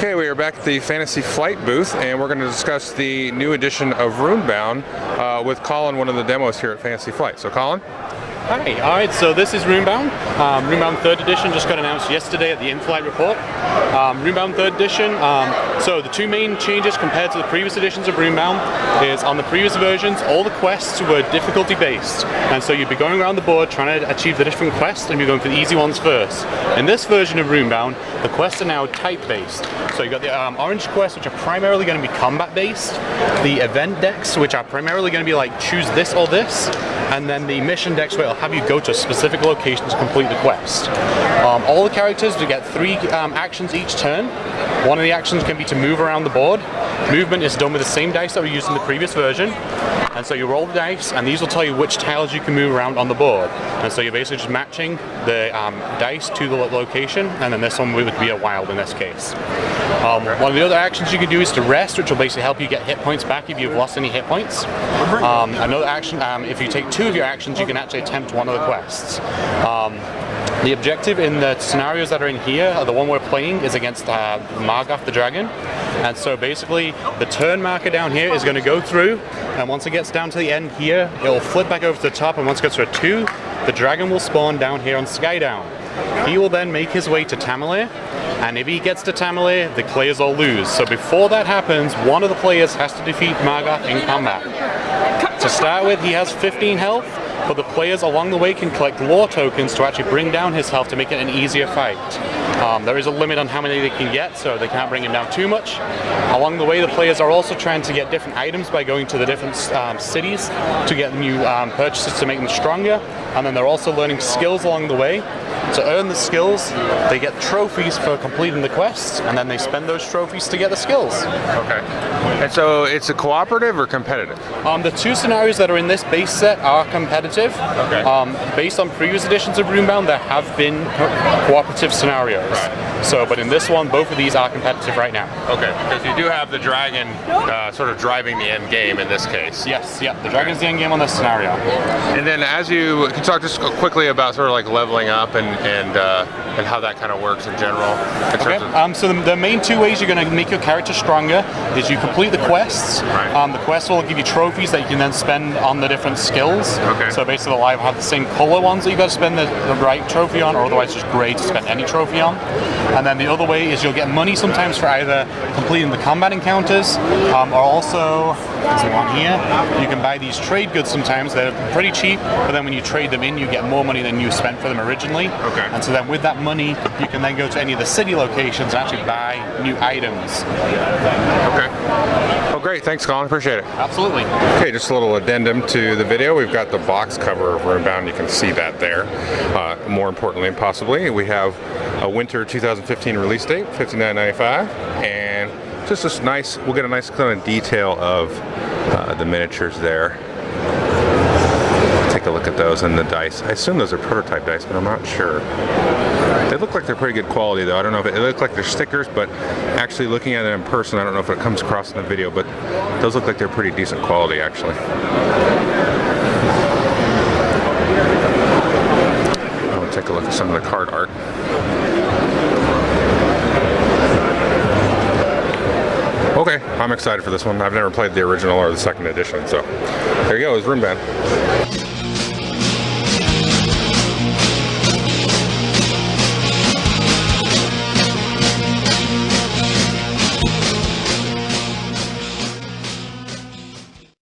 Okay, we are back at the Fantasy Flight booth, and we're going to discuss the new edition of Runebound with Colin, one of the demos here at Fantasy Flight. So, Colin? Hi, alright, so this is Runebound. Runebound 3rd edition just got announced yesterday at the in-flight report. Runebound 3rd edition, so the two main changes compared to the previous editions of Runebound is on the previous versions, all the quests were difficulty based. And so you'd be going around the board trying to achieve the different quests and you're going for the easy ones first. In this version of Runebound, the quests are now type based. So you've got the orange quests, which are primarily going to be combat based, the event decks, which are primarily going to be like choose this or this, and then the mission decks where it'll have you go to a specific location to complete the quest. All the characters do get 3 actions each turn. One of the actions can be to move around the board. Movement is done with the same dice that we used in the previous version. And so you roll the dice, and these will tell you which tiles you can move around on the board. And so you're basically just matching the dice to the location, and then this one would be a wild in this case. One of the other actions you can do is to rest, which will basically help you get hit points back if you've lost any hit points. Another action, if you take 2 of your actions, you can actually attempt one of the quests. The objective in the scenarios that are in here, the one we're playing, is against Margoth the Dragon. And so basically, the turn marker down here is going to go through, and once it gets down to the end here, it will flip back over to the top, and once it gets to a 2, the dragon will spawn down here on Skydown. He will then make his way to Tamale, and if he gets to Tamale, the players all lose. So before that happens, one of the players has to defeat Margoth in combat. To start with, he has 15 health, but the players along the way can collect lore tokens to actually bring down his health to make it an easier fight. There is a limit on how many they can get, so they can't bring him down too much. Along the way, the players are also trying to get different items by going to the different cities to get new purchases to make them stronger, and then they're also learning skills along the way. To earn the skills, they get trophies for completing the quests, and then they spend those trophies to get the skills. Okay. And so it's a cooperative or competitive? The 2 scenarios that are in this base set are competitive. Okay. Based on previous editions of Runebound, there have been cooperative scenarios. Right. So, but in this one, both of these are competitive right now. Okay, because you do have the dragon sort of driving the end game in this case. Yes, yeah, the dragon's the end game on this scenario. And then as you can talk just quickly about sort of like leveling up and how that kind of works in general. So the main 2 ways you're going to make your character stronger is you complete the quests. Right. The quests will give you trophies that you can then spend on the different skills. Okay. So basically they'll either have the same color ones that you got to spend the right trophy on, or otherwise just gray to spend any trophy on. And then the other way is you'll get money sometimes for either completing the combat encounters, or also, as we want here, you can buy these trade goods sometimes. They're pretty cheap, but then when you trade them in, you get more money than you spent for them originally. Okay. And so then with that money, you can then go to any of the city locations and actually buy new items. Okay. Oh, great. Thanks, Colin. Appreciate it. Absolutely. Okay, just a little addendum to the video. We've got the box cover of Runebound. You can see that there. More importantly, possibly, we have a winter 2015 release date, $59.95, and just this nice, we'll get a nice kind of detail of the miniatures there. Take a look at those and the dice. I assume those are prototype dice, but I'm not sure. They look like they're pretty good quality, though. I don't know if it looks like they're stickers, but actually looking at it in person, I don't know if it comes across in the video, but those look like they're pretty decent quality, actually. I'll take a look at some of the card art. Okay, I'm excited for this one. I've never played the original or the 2nd edition, so there you go, it's Runebound.